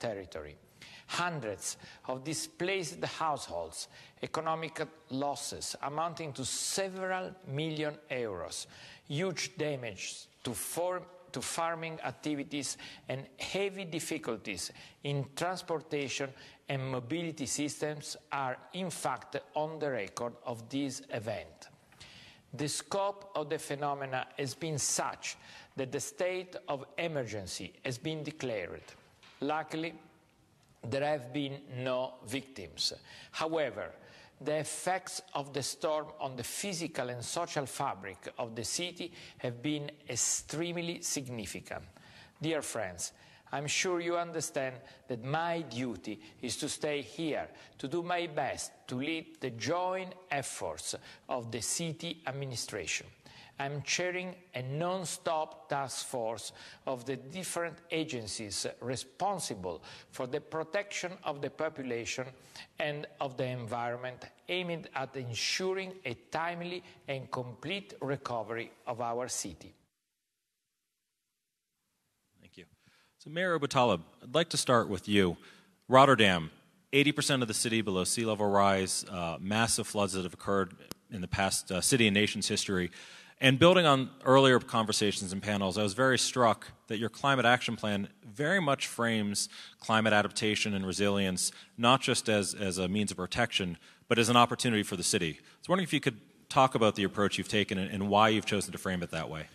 territory. Hundreds of displaced households, economic losses amounting to several million euros, huge damage to farming activities, and heavy difficulties in transportation and mobility systems are in fact on the record of this event. The scope of the phenomena has been such that the state of emergency has been declared. Luckily, there have been no victims. However, the effects of the storm on the physical and social fabric of the city have been extremely significant. Dear friends, I'm sure you understand that my duty is to stay here, to do my best to lead the joint efforts of the city administration. I'm chairing a non-stop task force of the different agencies responsible for the protection of the population and of the environment, aimed at ensuring a timely and complete recovery of our city. Thank you. So Mayor Aboutaleb, I'd like to start with you. Rotterdam, 80% of the city below sea level rise, massive floods that have occurred in the past city and nation's history. And building on earlier conversations and panels, I was very struck that your climate action plan very much frames climate adaptation and resilience not just as a means of protection, but as an opportunity for the city. I was wondering if you could talk about the approach you've taken and why you've chosen to frame it that way.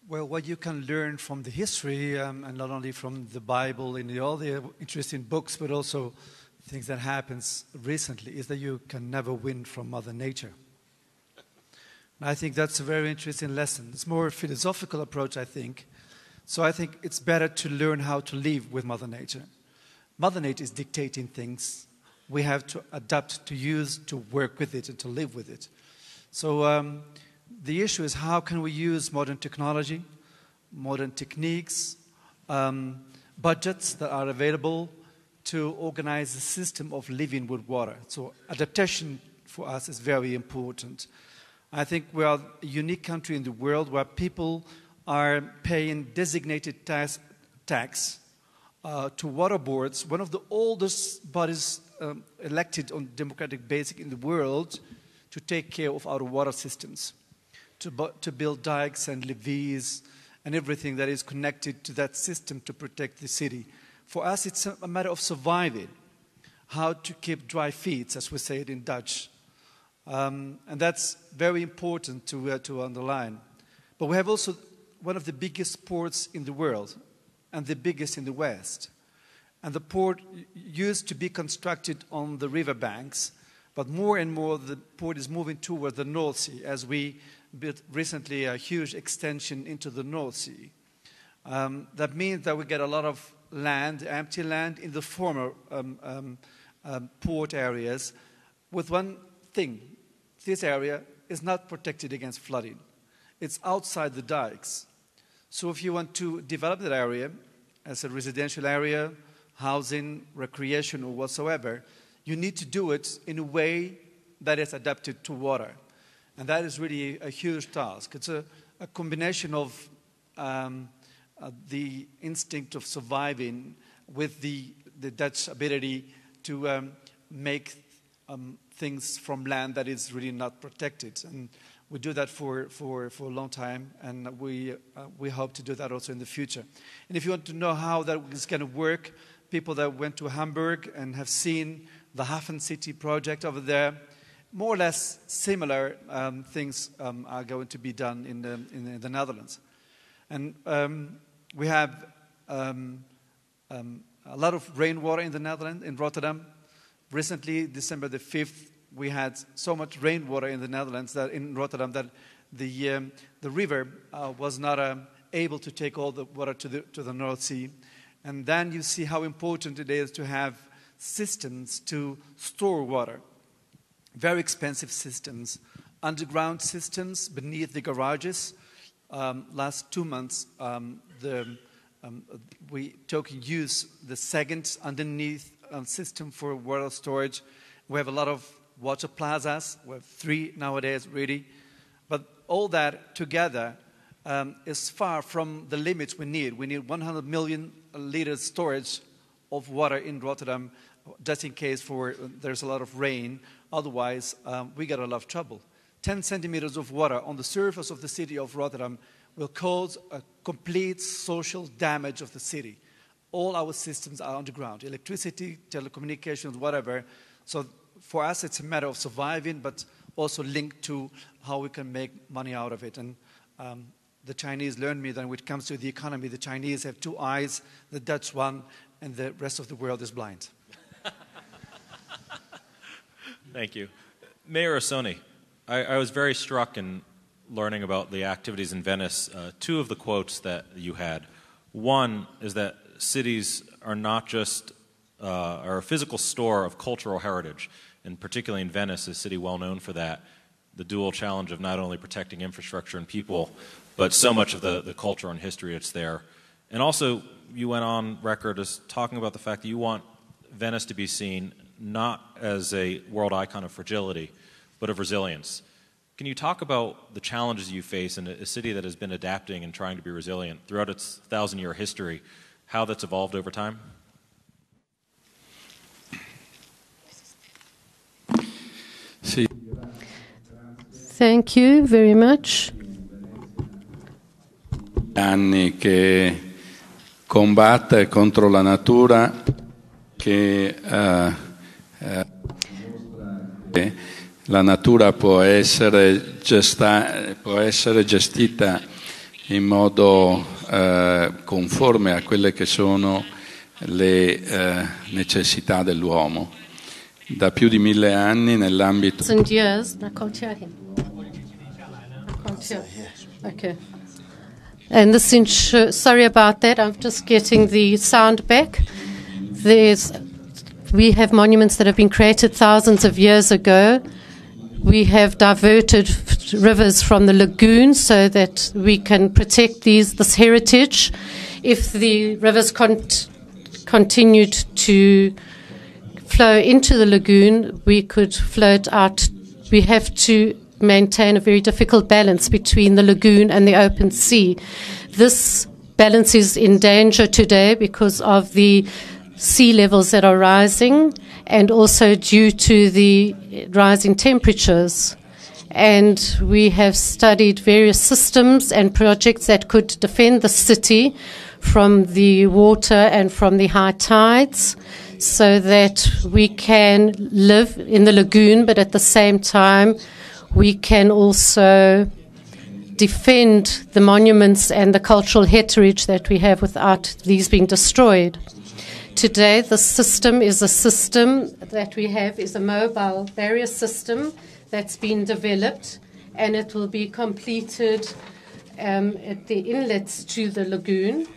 Well, what you can learn from the history, and not only from the Bible and all the interesting books, but also things that happens recently, is that you can never win from Mother Nature. I think that's a very interesting lesson. It's more a philosophical approach, I think. So I think it's better to learn how to live with Mother Nature. Mother Nature is dictating things. We have to adapt, to use, to work with it, and to live with it. So the issue is how can we use modern technology, modern techniques, budgets that are available to organize a system of living with water. So adaptation for us is very important. I think we are a unique country in the world where people are paying designated tax to water boards, one of the oldest bodies elected on democratic basis in the world, to take care of our water systems, to build dikes and levees and everything that is connected to that system to protect the city. For us, it's a matter of surviving, how to keep dry feet, as we say it in Dutch. And that's very important to underline. But we have also one of the biggest ports in the world and the biggest in the West. And the port used to be constructed on the riverbanks, but more and more the port is moving toward the North Sea as we built recently a huge extension into the North Sea. That means that we get a lot of land, empty land, in the former port areas with one thing. This area is not protected against flooding. It's outside the dikes. So if you want to develop that area as a residential area, housing, recreation, or whatsoever, you need to do it in a way that is adapted to water. And that is really a huge task. It's a combination of the instinct of surviving with the Dutch ability to make things from land that is really not protected. And we do that for a long time, and we hope to do that also in the future. And if you want to know how that is going to work, people that went to Hamburg and have seen the Hafen City project over there, more or less similar things are going to be done in the Netherlands. And we have a lot of rainwater in the Netherlands, in Rotterdam. Recently, December the 5th, we had so much rainwater in the Netherlands, that in Rotterdam, that the river was not able to take all the water to the North Sea. And then you see how important it is to have systems to store water. Very expensive systems, underground systems beneath the garages. Last 2 months, we took use the second underneath system for water storage. We have a lot of water plazas. We have 3 nowadays, really. But all that together is far from the limits we need. We need 100 million liters storage of water in Rotterdam, just in case there's a lot of rain. Otherwise, we get a lot of trouble. 10 centimeters of water on the surface of the city of Rotterdam will cause a complete social damage of the city. All our systems are underground, electricity, telecommunications, whatever. So for us, it's a matter of surviving, but also linked to how we can make money out of it. And the Chinese learned me that when it comes to the economy, the Chinese have two eyes, the Dutch one, and the rest of the world is blind. Thank you. Mayor Orsoni, I was very struck in learning about the activities in Venice. Two of the quotes that you had. One is that cities are not just are a physical store of cultural heritage, and particularly in Venice, a city well known for that, the dual challenge of not only protecting infrastructure and people, but so much of the culture and history that's there. And also, you went on record as talking about the fact that you want Venice to be seen not as a world icon of fragility, but of resilience. Can you talk about the challenges you face in a city that has been adapting and trying to be resilient throughout its 1,000-year history, how that's evolved over time? Thank you very much. Anni che combatte contro la natura, che la natura può essere gestita in modo conforme a quelle che sono le necessità dell'uomo. Da più di 1000 anni nell'ambito... Okay. And sorry about that, I'm just getting the sound back. We have monuments that have been created thousands of years ago. We have diverted rivers from the lagoon so that we can protect this heritage. If the rivers continued to flow into the lagoon, we could float out. We have to maintain a very difficult balance between the lagoon and the open sea. This balance is in danger today because of the sea levels that are rising and also due to the rising temperatures. And we have studied various systems and projects that could defend the city from the water and from the high tides so that we can live in the lagoon, but at the same time we can also defend the monuments and the cultural heritage that we have without these being destroyed. Today, the system is that we have is a mobile barrier system that's been developed, and it will be completed at the inlets to the lagoon.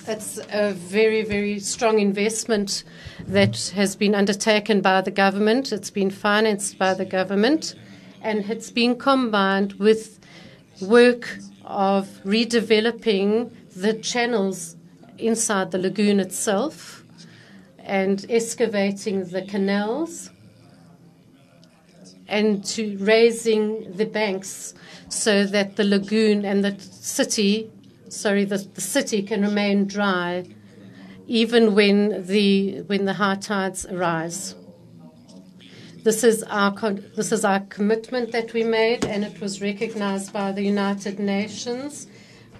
It's a very, very strong investment that has been undertaken by the government. It's been financed by the government, and it's been combined with work of redeveloping the channels inside the lagoon itself and excavating the canals and to raising the banks so that the lagoon and the city can remain dry even when the high tides arise. This is our commitment that we made, and it was recognized by the United Nations.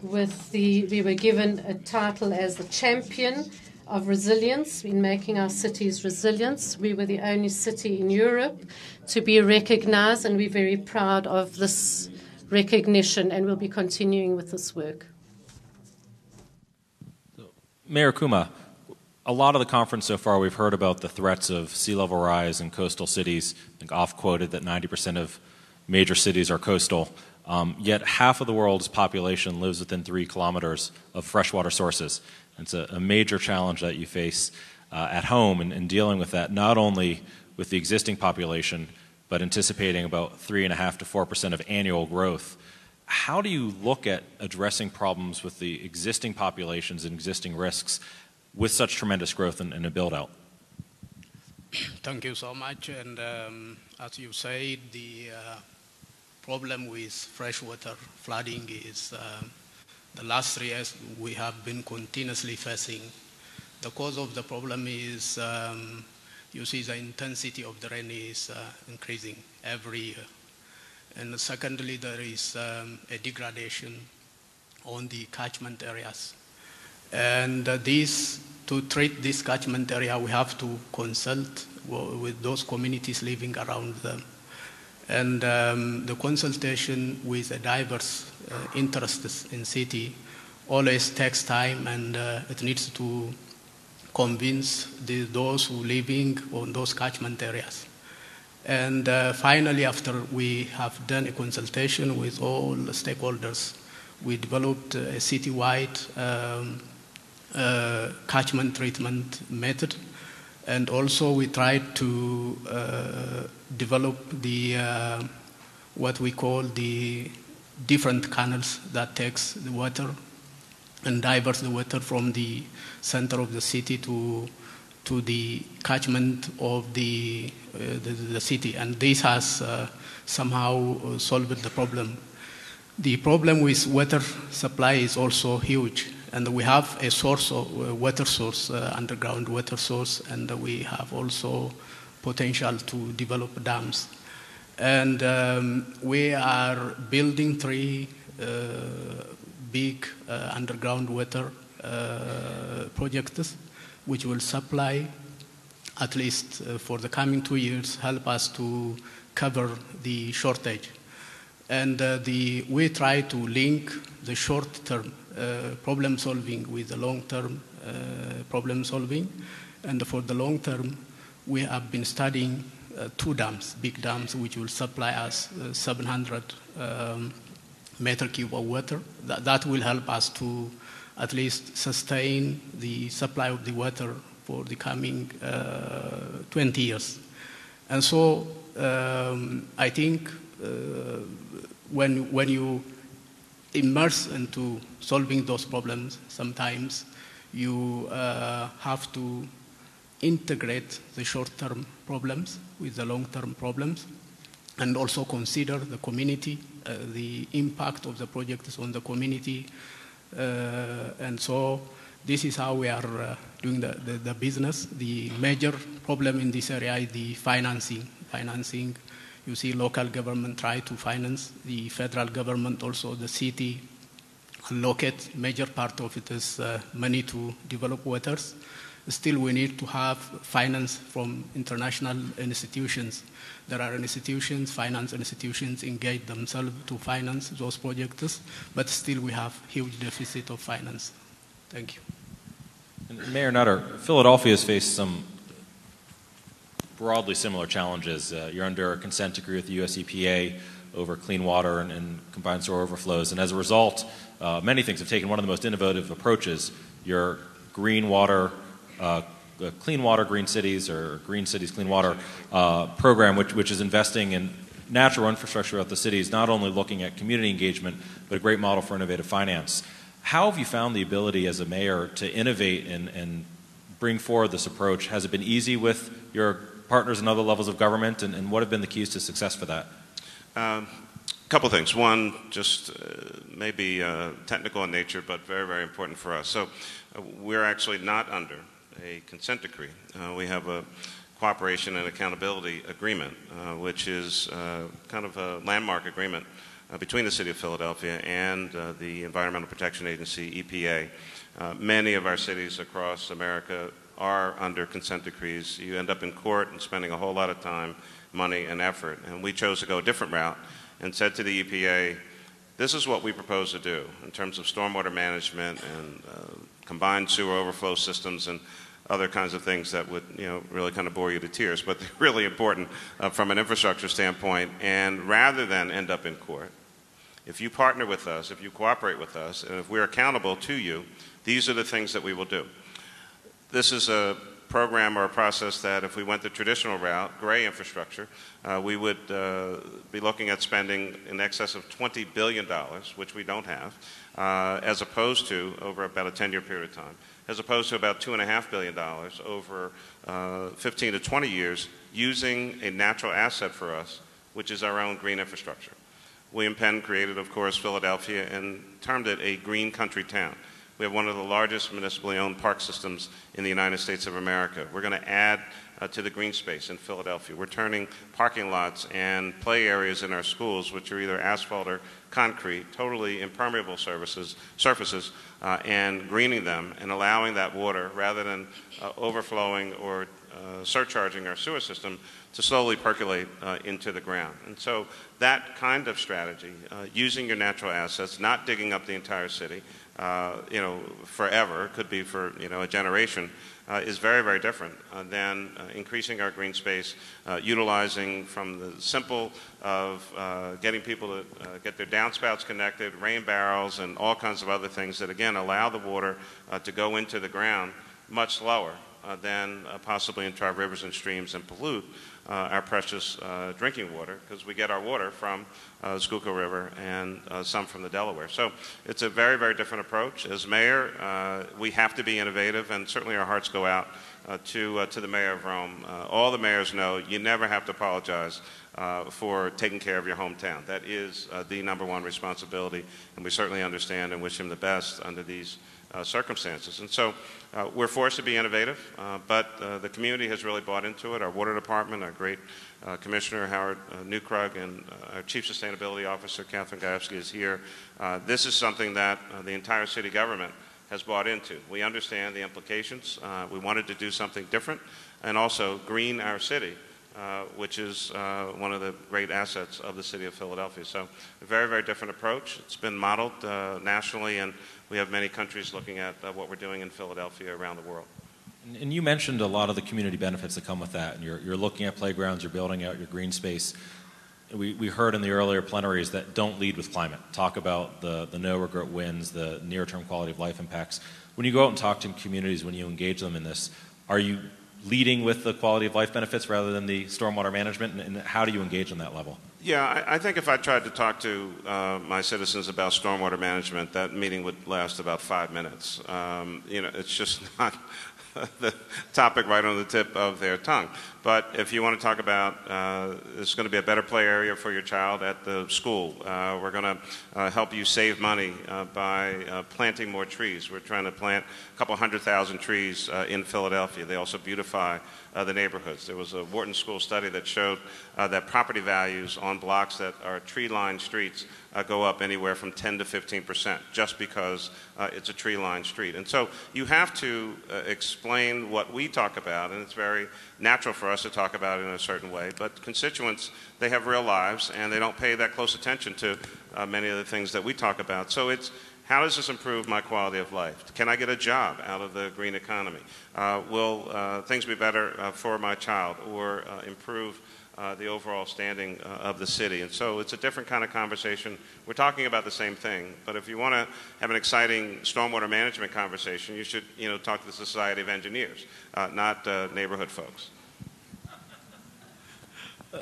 We were given a title as the champion of resilience in making our cities resilient. We were the only city in Europe to be recognized, and we're very proud of this recognition, and we'll be continuing with this work. Mayor Kuma, a lot of the conference so far we've heard about the threats of sea level rise in coastal cities. I think oft-quoted that 90% of major cities are coastal. Yet half of the world's population lives within 3 kilometers of freshwater sources. It's a major challenge that you face at home in dealing with that, not only with the existing population, but anticipating about 3.5% to 4% of annual growth. How do you look at addressing problems with the existing populations and existing risks with such tremendous growth and a build-out? Thank you so much. And as you say, the problem with freshwater flooding is the last 3 years we have been continuously facing The cause of the problem is, you see the intensity of the rain is increasing every year. And secondly, there is a degradation on the catchment areas. And to treat this catchment area, we have to consult with those communities living around them. And the consultation with the diverse interests in city always takes time, and it needs to convince those who living on those catchment areas. And finally, after we have done a consultation with all the stakeholders, we developed a citywide catchment treatment method. And also we tried to develop the what we call the different canals that takes the water and diverts the water from the center of the city to the catchment of the city. And this has somehow solved the problem. The problem with water supply is also huge. And we have a source of water source, underground water source, and we have also potential to develop dams. And we are building 3 big underground water projects, which will supply, at least for the coming 2 years, help us to cover the shortage. And we try to link the short-term problem solving with the long-term problem solving. And for the long term, we have been studying 2 dams, big dams, which will supply us 700 meter cube of water. That will help us to at least sustain the supply of the water for the coming 20 years. And so I think when you immerse into solving those problems, sometimes you have to integrate the short-term problems with the long-term problems, and also consider the community, the impact of the projects on the community. And so this is how we are doing the business. The major problem in this area is the financing. You see local government try to finance, the federal government also, the city allocate major part of it as money to develop waters. Still we need to have finance from international institutions. There are institutions, finance institutions engage themselves to finance those projects, but still we have huge deficit of finance. Thank you. And Mayor Nutter, Philadelphia has faced some broadly similar challenges. You're under a consent decree with the US EPA over clean water and combined sewer overflows, and as a result, many things have taken one of the most innovative approaches. Your green water, Clean Water, Green Cities, or Green Cities, Clean Water program, which is investing in natural infrastructure throughout the cities, not only looking at community engagement, but a great model for innovative finance. How have you found the ability as a mayor to innovate and bring forward this approach? Has it been easy with your partners in other levels of government, and what have been the keys to success for that? A couple things. One, just maybe technical in nature, but very, very important for us. So we're actually not under a consent decree. We have a cooperation and accountability agreement, which is kind of a landmark agreement between the City of Philadelphia and the Environmental Protection Agency, EPA. Many of our cities across America are under consent decrees. You end up in court and spending a whole lot of time, money, and effort. And we chose to go a different route and said to the EPA, this is what we propose to do in terms of stormwater management and combined sewer overflow systems and other kinds of things that would, really kind of bore you to tears, but they're really important from an infrastructure standpoint. And rather than end up in court, if you partner with us, if you cooperate with us, and if we're accountable to you, these are the things that we will do. This is a program or a process that if we went the traditional route, gray infrastructure, we would be looking at spending in excess of $20 billion, which we don't have, as opposed to, over about a 10-year period of time, as opposed to about $2.5 billion over 15 to 20 years, using a natural asset for us, which is our own green infrastructure. William Penn created, of course, Philadelphia and termed it a green country town. We have one of the largest municipally owned park systems in the United States of America. We're going to add to the green space in Philadelphia. We're turning parking lots and play areas in our schools, which are either asphalt or concrete, totally impermeable surfaces, and greening them and allowing that water, rather than overflowing or surcharging our sewer system, to slowly percolate into the ground. And so that kind of strategy, using your natural assets, not digging up the entire city, forever, could be for, a generation, is very, very different than increasing our green space, utilizing from the simple of getting people to get their downspouts connected, rain barrels, and all kinds of other things that, again, allow the water to go into the ground much slower than possibly into our rivers and streams and pollute our precious drinking water, because we get our water from the Schuylkill River and some from the Delaware. So it's a very, very different approach. As mayor, we have to be innovative, and certainly our hearts go out to the mayor of Rome. All the mayors know you never have to apologize for taking care of your hometown. That is the #1 responsibility, and we certainly understand and wish him the best under these circumstances. And so we're forced to be innovative, but the community has really bought into it. Our water department, our great Commissioner Howard Newkrug, and our Chief Sustainability Officer Catherine Gajewski is here. This is something that the entire city government has bought into. We understand the implications. We wanted to do something different and also green our city, which is one of the great assets of the city of Philadelphia. So a very, very different approach. It's been modeled nationally, and we have many countries looking at what we're doing in Philadelphia around the world. And you mentioned a lot of the community benefits that come with that. And you're looking at playgrounds, you're building out your green space. We heard in the earlier plenaries that don't lead with climate. Talk about the no-regret wins, the near-term quality of life impacts. When you go out and talk to communities, when you engage them in this, are you leading with the quality of life benefits rather than the stormwater management, and how do you engage on that level? Yeah, I think if I tried to talk to my citizens about stormwater management, that meeting would last about 5 minutes. It's just not the topic right on the tip of their tongue. But if you want to talk about there's going to be a better play area for your child at the school, we're going to help you save money by planting more trees. We're trying to plant a couple 100,000 trees in Philadelphia. They also beautify the neighborhoods. There was a Wharton School study that showed that property values on blocks that are tree-lined streets go up anywhere from 10 to 15% just because it's a tree-lined street. And so you have to explain what we talk about, and it's very natural for us to talk about it in a certain way, but constituents, they have real lives, and they don't pay that close attention to many of the things that we talk about. So it's, how does this improve my quality of life? Can I get a job out of the green economy? Will things be better for my child, or improve the overall standing of the city? And so it's a different kind of conversation. We're talking about the same thing, but if you want to have an exciting stormwater management conversation, you should talk to the Society of Engineers, not neighborhood folks.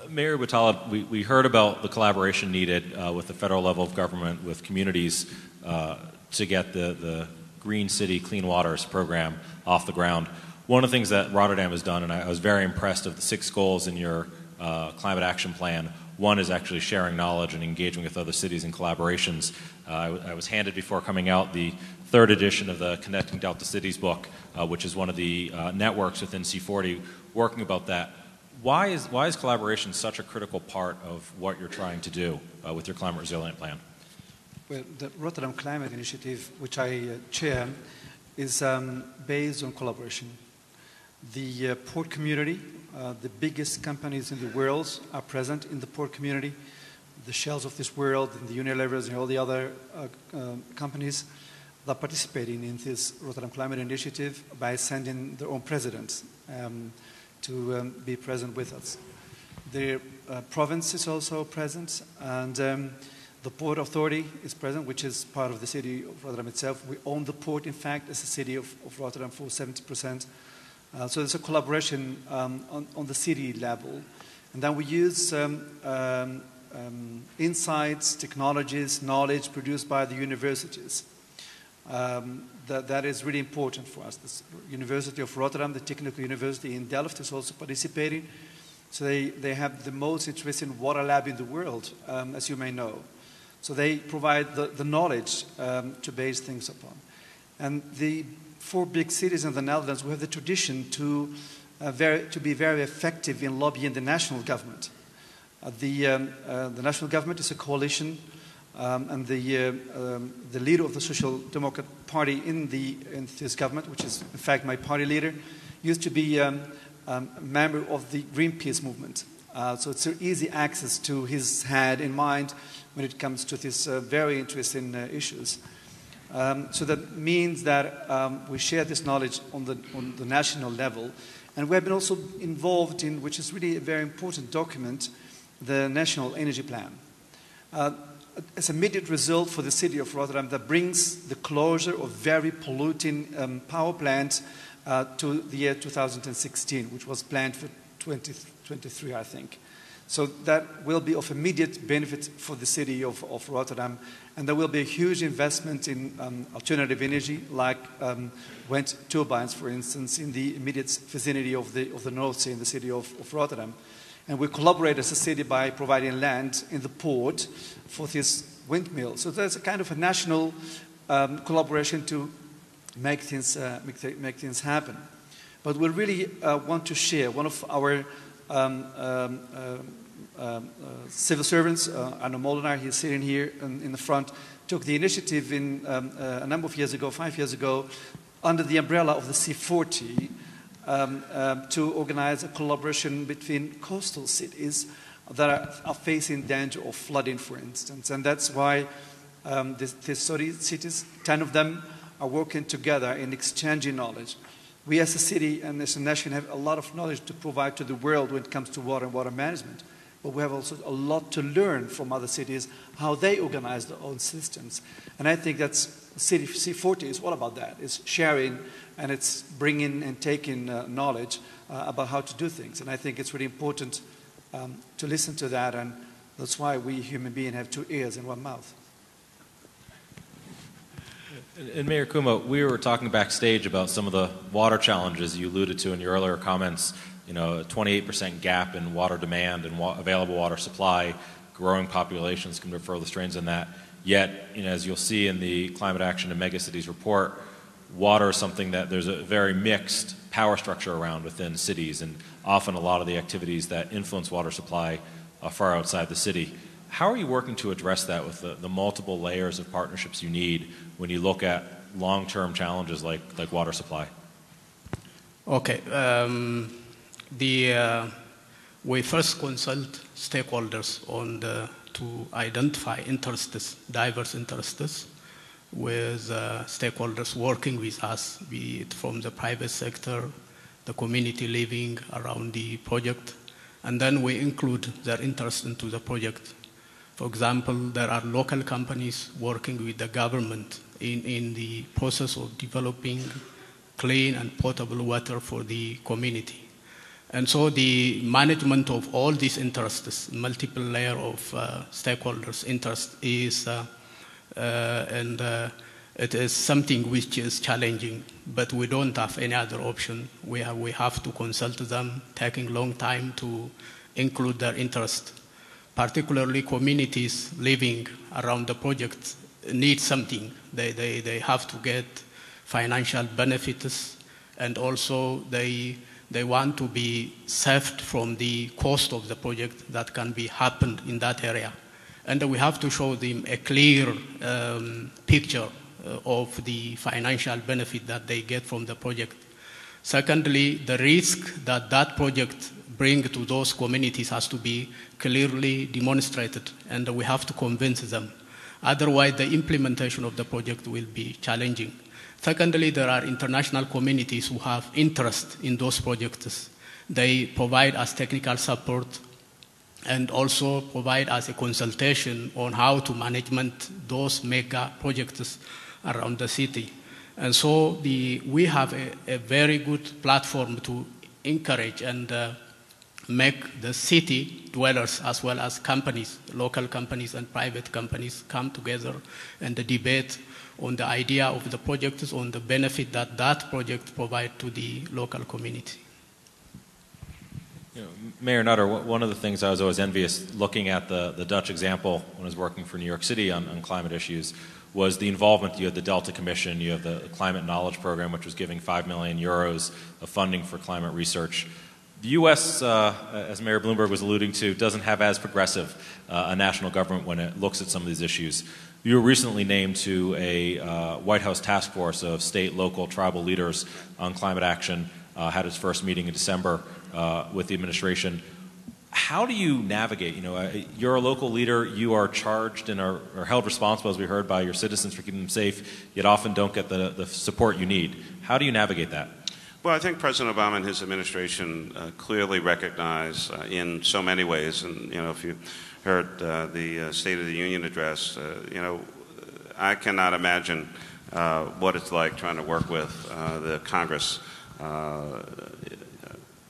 Mayor Aboutaleb, we heard about the collaboration needed with the federal level of government, with communities, to get the Green City Clean Waters program off the ground. One of the things that Rotterdam has done, and I was very impressed of the 6 goals in your climate action plan. One is actually sharing knowledge and engaging with other cities in collaborations. I was handed before coming out the 3rd edition of the Connecting Delta Cities book, which is one of the networks within C40 working about that. Why is collaboration such a critical part of what you're trying to do with your climate resilient plan? Well, the Rotterdam Climate Initiative, which I chair, is based on collaboration. The port community, the biggest companies in the world are present in the port community. The Shells of this world, and the Unilevers, and all the other companies that are participating in this Rotterdam Climate Initiative by sending their own presidents to be present with us. The province is also present, and the Port Authority is present, which is part of the city of Rotterdam itself. We own the port, in fact, as the city of Rotterdam for 70%. So there's a collaboration on the city level. And then we use insights, technologies, knowledge produced by the universities. That is really important for us. The University of Rotterdam, the Technical University in Delft, is also participating. So they have the most interesting water lab in the world, as you may know. So they provide the knowledge to base things upon. And the 4 big cities in the Netherlands, we have the tradition to be very effective in lobbying the national government. The national government is a coalition, and the leader of the Social Democrat Party in this government, which is in fact my party leader, used to be a member of the Greenpeace movement. So it's an easy access to his head and mind when it comes to these very interesting issues. So that means that we share this knowledge on the national level. And we have been also involved in, which is really a very important document, the National Energy Plan. It's an immediate result for the city of Rotterdam that brings the closure of very polluting power plants to the year 2016, which was planned for 2023, I think. So that will be of immediate benefit for the city of Rotterdam. And there will be a huge investment in alternative energy, like wind turbines, for instance, in the immediate vicinity of the North Sea in the city of Rotterdam. And we collaborate as a city by providing land in the port for this windmill. So there's a kind of a national collaboration to make things happen. But we really want to share one of our civil servants, Arno Molenaar, he's sitting here in the front, took the initiative a number of years ago, 5 years ago, under the umbrella of the C40 to organize a collaboration between coastal cities that are facing danger of flooding, for instance. And that's why these 30 cities, 10 of them, are working together in exchanging knowledge. We as a city and as a nation have a lot of knowledge to provide to the world when it comes to water and water management. But we have also a lot to learn from other cities, how they organize their own systems. And I think that's City C40 is all about that. It's sharing and it's bringing and taking knowledge about how to do things. And I think it's really important to listen to that. And that's why we human beings have 2 ears and 1 mouth. And Mayor Kuma, we were talking backstage about some of the water challenges you alluded to in your earlier comments. You know, a 28% gap in water demand and available water supply, growing populations can refer the strains on that. Yet, you know, as you'll see in the Climate Action and Megacities report, water is something that there's a very mixed power structure around within cities, and often a lot of the activities that influence water supply are far outside the city. How are you working to address that with the multiple layers of partnerships you need when you look at long-term challenges like water supply? Okay. We first consult stakeholders to identify interests, diverse interests, with stakeholders working with us, be it from the private sector, the community living around the project, and then we include their interest into the project. For example, there are local companies working with the government in the process of developing clean and potable water for the community. And so the management of all these interests, multiple layer of stakeholders' interest is, it is something which is challenging, but we don't have any other option. We have to consult them, taking long time to include their interest. Particularly communities living around the project need something. They have to get financial benefits, and also they want to be saved from the cost of the project that can be happened in that area. And we have to show them a clear picture of the financial benefit that they get from the project. Secondly, the risk that project bring to those communities has to be clearly demonstrated, and we have to convince them. Otherwise, the implementation of the project will be challenging. Secondly, there are international communities who have interest in those projects. They provide us technical support and also provide us a consultation on how to manage those mega projects around the city. And so we have a very good platform to encourage and make the city dwellers as well as companies, local companies and private companies, come together and debate on the idea of the projects, on the benefit that project provides to the local community. You know, Mayor Nutter, one of the things I was always envious looking at the Dutch example when I was working for New York City on climate issues was the involvement. You had the Delta Commission, you have the Climate Knowledge Program, which was giving 5 million euros of funding for climate research. The U.S., as Mayor Bloomberg was alluding to, doesn't have as progressive a national government when it looks at some of these issues. You were recently named to a White House task force of state, local, tribal leaders on climate action, had its first meeting in December with the administration. How do you navigate? You know, you're a local leader, you are charged and are held responsible, as we heard, by your citizens for keeping them safe, yet often don't get the support you need. How do you navigate that? Well, I think President Obama and his administration clearly recognize in so many ways, and you know, if you heard the State of the Union address, you know, I cannot imagine what it's like trying to work with the Congress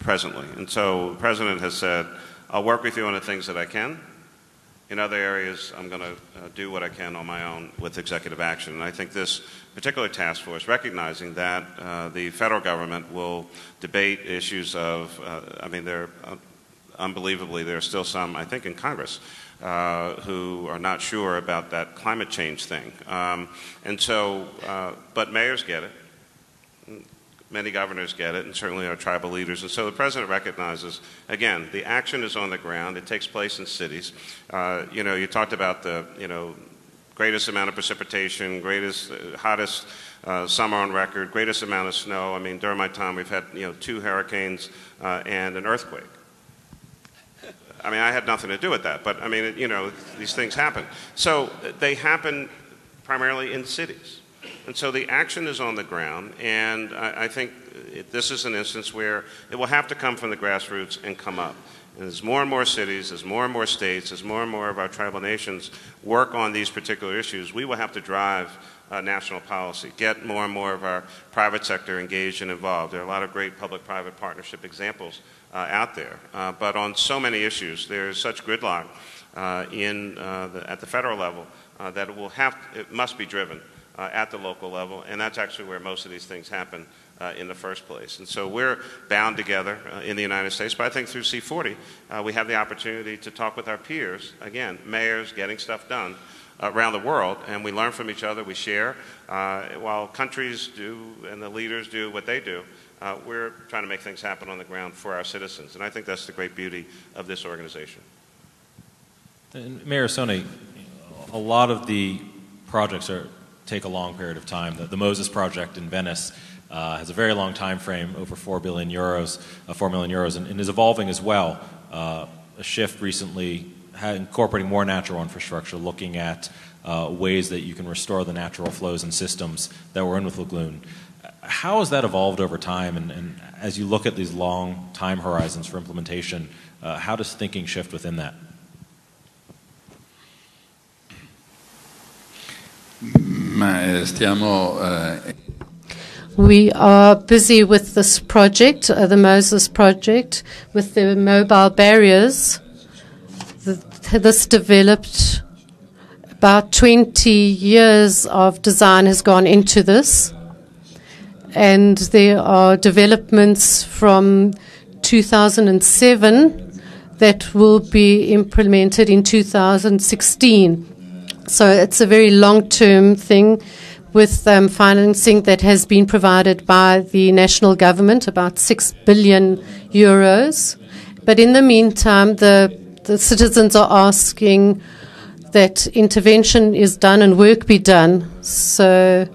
presently. And so the President has said, I'll work with you on the things that I can. In other areas, I'm going to do what I can on my own with executive action. And I think this particular task force, recognizing that the federal government will debate issues of, I mean, unbelievably, there are still some, I think, in Congress who are not sure about that climate change thing. And so, but mayors get it. Many governors get it, and certainly our tribal leaders. And so the President recognizes, again, the action is on the ground. It takes place in cities. You know, you talked about the, you know, greatest amount of precipitation, greatest, hottest summer on record, greatest amount of snow. I mean, during my time, we've had, you know, 2 hurricanes and an earthquake. I mean, I had nothing to do with that, but I mean, you know, these things happen. So they happen primarily in cities. And so the action is on the ground, and I think this is an instance where it will have to come from the grassroots and come up. And as more and more cities, as more and more states, as more and more of our tribal nations work on these particular issues, we will have to drive national policy, get more and more of our private sector engaged and involved. There are a lot of great public-private partnership examples out there. But on so many issues, there is such gridlock at the federal level that it must be driven at the local level, and that's actually where most of these things happen in the first place. And so we're bound together in the United States, but I think through C40 we have the opportunity to talk with our peers, again, mayors getting stuff done around the world, and we learn from each other, we share. While countries do and the leaders do what they do, we're trying to make things happen on the ground for our citizens, and I think that's the great beauty of this organization. And Mayor Orsoni, a lot of the projects take a long period of time. The Moses project in Venice has a very long time frame, over 4 million euros, and is evolving as well. A shift recently incorporating more natural infrastructure, looking at ways that you can restore the natural flows and systems that were in with Lagoon. How has that evolved over time? And as you look at these long time horizons for implementation, how does thinking shift within that? We are busy with this project, the Moses project, with the mobile barriers. This developed about 20 years of design has gone into this, and there are developments from 2007 that will be implemented in 2016. So it's a very long-term thing with financing that has been provided by the national government, about 6 billion euros. But in the meantime, the citizens are asking that intervention is done and work be done. So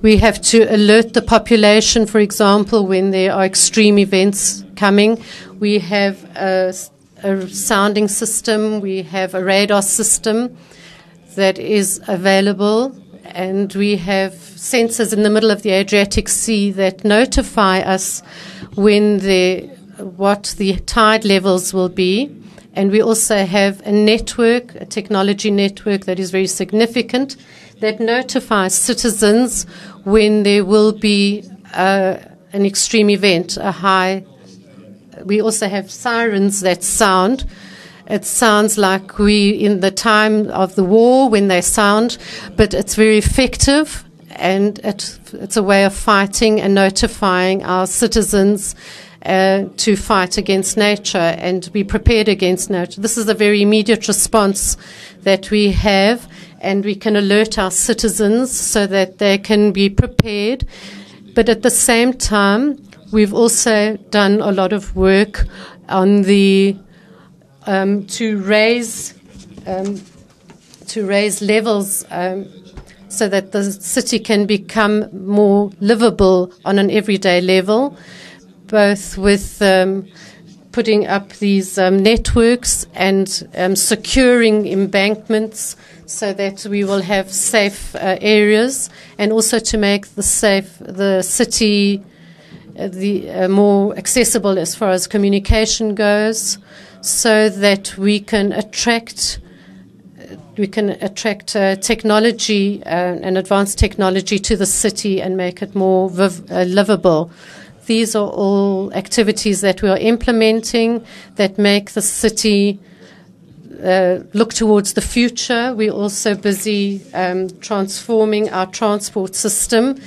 we have to alert the population, for example, when there are extreme events coming. We have a sounding system, we have a radar system that is available, and we have sensors in the middle of the Adriatic Sea that notify us when what the tide levels will be. And we also have a network, a technology network that is very significant, that notifies citizens when there will be an extreme event, we also have sirens that sound. It sounds like in the time of the war when they sound, but it's very effective, and it's a way of fighting and notifying our citizens to fight against nature and be prepared against nature. This is a very immediate response that we have, and we can alert our citizens so that they can be prepared. But at the same time, we've also done a lot of work on the to raise levels so that the city can become more livable on an everyday level, both with putting up these networks and securing embankments so that we will have safe areas, and also to make the city more accessible as far as communication goes, so that we can attract technology and advanced technology to the city and make it more livable. These are all activities that we are implementing that make the city look towards the future. We're also busy transforming our transport system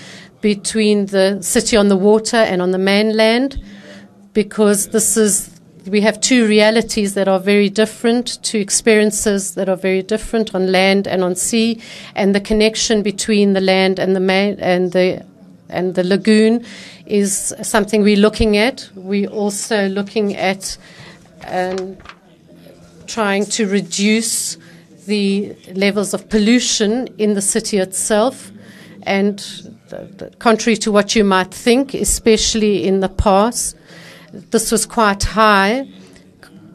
between the city on the water and on the mainland, because we have two realities that are very different, two experiences that are very different on land and on sea, and the connection between the land and the lagoon is something we're looking at. We're also looking at trying to reduce the levels of pollution in the city itself. And contrary to what you might think, especially in the past, this was quite high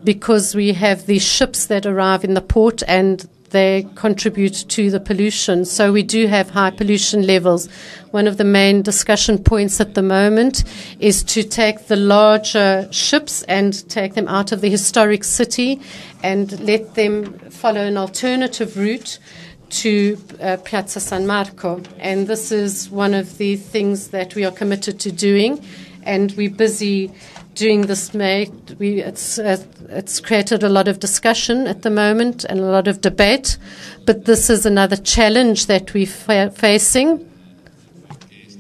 because we have these ships that arrive in the port and they contribute to the pollution. So we do have high pollution levels. One of the main discussion points at the moment is to take the larger ships and take them out of the historic city and let them follow an alternative route to Piazza San Marco. And this is one of the things that we are committed to doing, and we're busy doing this. It's created a lot of discussion at the moment and a lot of debate, but this is another challenge that we're facing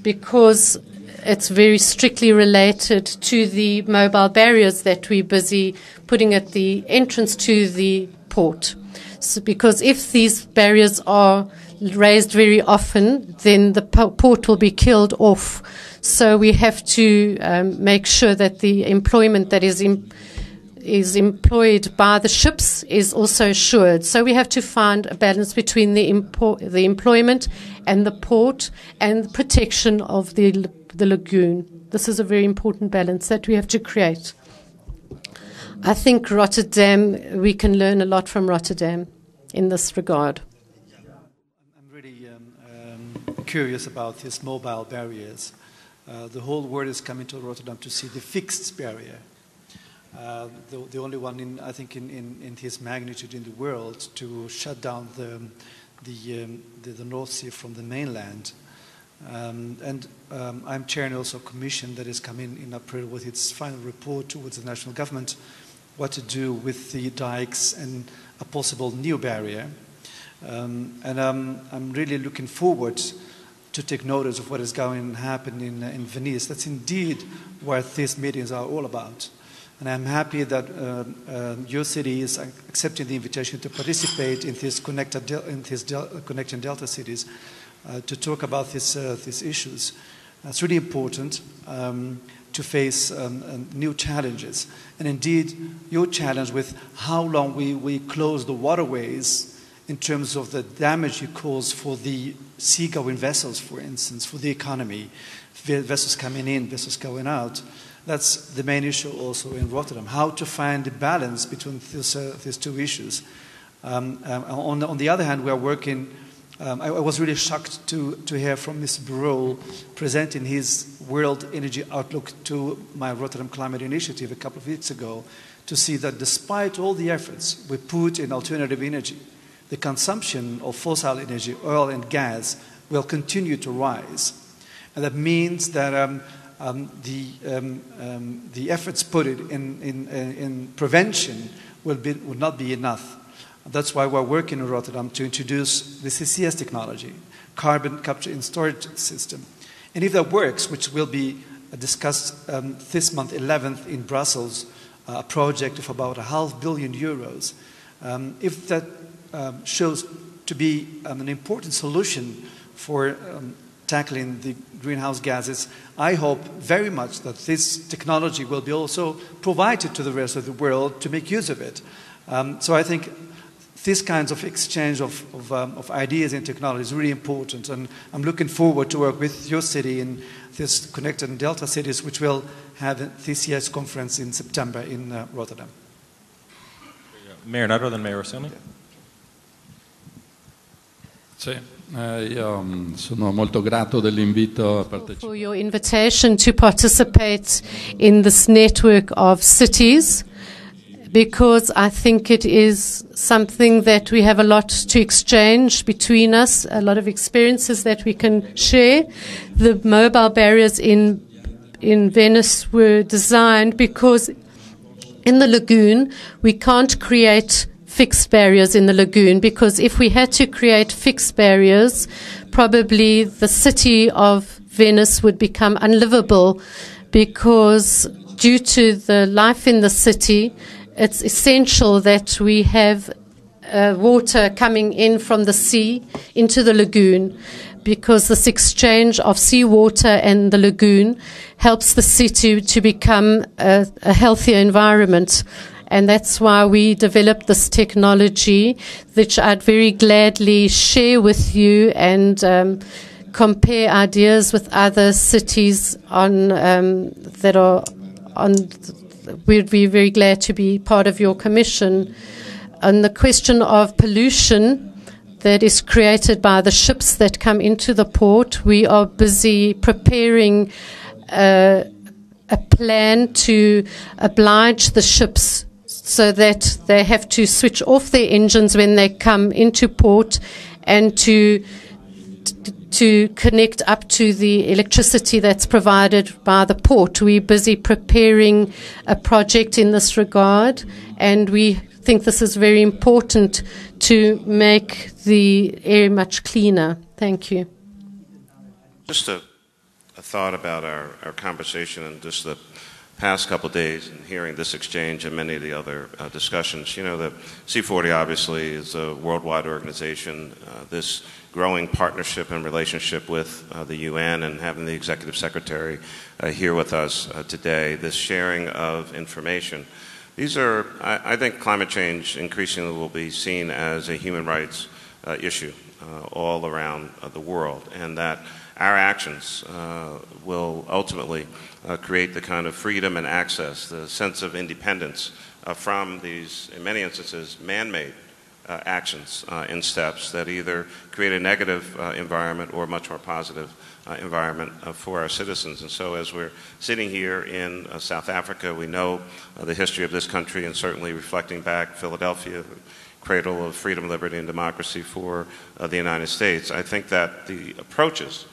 because it's very strictly related to the mobile barriers that we're busy putting at the entrance to the port. So because if these barriers are raised very often, then the port will be killed off. So we have to make sure that the employment that is employed by the ships is also assured. So we have to find a balance between the employment and the port and the protection of the lagoon. This is a very important balance that we have to create. I think Rotterdam, we can learn a lot from Rotterdam in this regard. I'm really curious about these mobile barriers. The whole world is coming to Rotterdam to see the fixed barrier. The only one, in his magnitude in the world, to shut down the North Sea from the mainland. I'm chairing also a commission that is coming in April with its final report towards the national government, what to do with the dikes and a possible new barrier. I'm really looking forward to take notice of what is going to happen in Venice. That's indeed what these meetings are all about. And I'm happy that your city is accepting the invitation to participate in this Connecting Delta cities to talk about these issues. It's really important to face new challenges. And indeed, your challenge with how long we close the waterways in terms of the damage you cause for the seagoing vessels, for instance, for the economy, vessels coming in, vessels going out. That's the main issue also in Rotterdam, how to find the balance between these two issues. On the other hand, we are working. I was really shocked to hear from Mr. Burrell presenting his World Energy Outlook to my Rotterdam Climate Initiative a couple of weeks ago, to see that despite all the efforts we put in alternative energy, the consumption of fossil energy, oil and gas, will continue to rise. And that means that the efforts put in prevention will not be enough. That's why we're working in Rotterdam to introduce the CCS technology, carbon capture and storage system. And if that works, which will be discussed this month 11th in Brussels, a project of about €500 million, if that shows to be an important solution for tackling the greenhouse gases. I hope very much that this technology will be also provided to the rest of the world to make use of it. So I think this kinds of exchange of ideas and technology is really important, and I'm looking forward to work with your city in this Connected and Delta Cities, which will have this year's conference in September in Rotterdam. Mayor Nutter, then Mayor Orsoni. Sì, io sono molto grato dell'invito a partecipare. For your invitation to participate in this network of cities, because I think it is something that we have a lot to exchange between us, a lot of experiences that we can share. The mobile barriers in Venice were designed because in the lagoon we can't create fixed barriers in the lagoon, because if we had to create fixed barriers, probably the city of Venice would become unlivable, because due to the life in the city, it's essential that we have water coming in from the sea into the lagoon, because this exchange of seawater and the lagoon helps the city to become a healthier environment. And that's why we developed this technology, which I'd very gladly share with you and compare ideas with other cities on that are on. We'd be very glad to be part of your commission. On the question of pollution that is created by the ships that come into the port, we are busy preparing a plan to oblige the ships so that they have to switch off their engines when they come into port, and to connect up to the electricity that's provided by the port. We're busy preparing a project in this regard, and we think this is very important to make the air much cleaner. Thank you. Just a thought about our conversation and just the past couple of days and hearing this exchange and many of the other discussions. You know, the C40 obviously is a worldwide organization. This growing partnership and relationship with the UN and having the Executive Secretary here with us today, this sharing of information. These are, I think climate change increasingly will be seen as a human rights issue all around the world, and that our actions will ultimately create the kind of freedom and access, the sense of independence from these, in many instances, man-made actions and steps that either create a negative environment or a much more positive environment for our citizens. And so as we're sitting here in South Africa, we know the history of this country, and certainly reflecting back Philadelphia, cradle of freedom, liberty, and democracy for the United States. I think that the approaches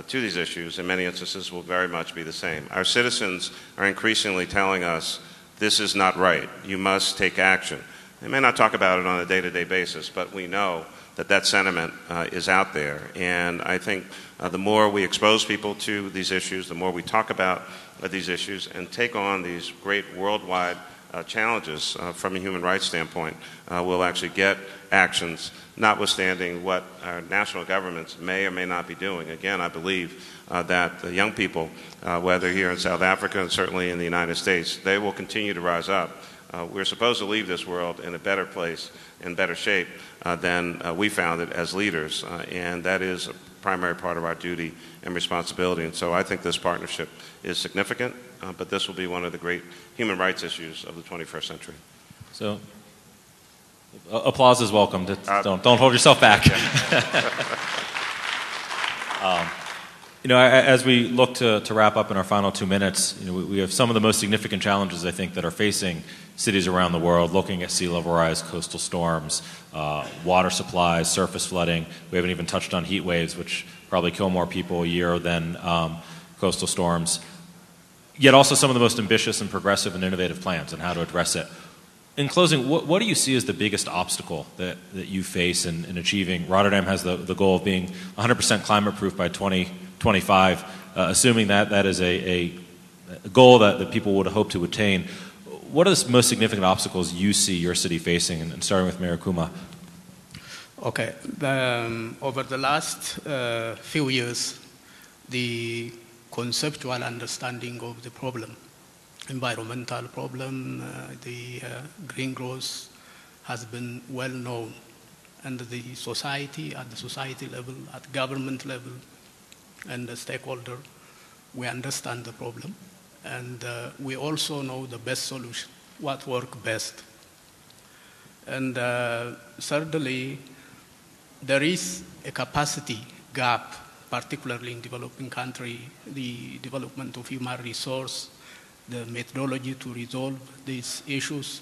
to these issues in many instances will very much be the same. Our citizens are increasingly telling us, this is not right, you must take action. They may not talk about it on a day-to-day basis, but we know that that sentiment is out there. And I think the more we expose people to these issues, the more we talk about these issues and take on these great worldwide challenges from a human rights standpoint, we'll actually get actions, notwithstanding what our national governments may or may not be doing. Again, I believe that the young people, whether here in South Africa and certainly in the United States, they will continue to rise up. We're supposed to leave this world in a better place, in better shape than we found it as leaders, and that is a primary part of our duty and responsibility. And so I think this partnership is significant, but this will be one of the great human rights issues of the 21st century. So, applause is welcome. Don't hold yourself back. You know, as we look to wrap up in our final 2 minutes, you know, we have some of the most significant challenges, I think, that are facing cities around the world, looking at sea level rise, coastal storms, water supplies, surface flooding. We haven't even touched on heat waves, which probably kill more people a year than coastal storms. Yet also some of the most ambitious and progressive and innovative plans on how to address it. In closing, what do you see as the biggest obstacle that you face in achieving? Rotterdam has the goal of being 100% climate proof by 2025, assuming that is a goal that people would hope to attain. What are the most significant obstacles you see your city facing, and starting with Mayor Kuma? Okay. Over the last few years, the conceptual understanding of the problem, environmental problem, the green growth has been well known. And the society, at the society level, at government level, and the stakeholder, we understand the problem. And we also know the best solution, what works best. And thirdly, there is a capacity gap, particularly in developing countries, the development of human resource, the methodology to resolve these issues,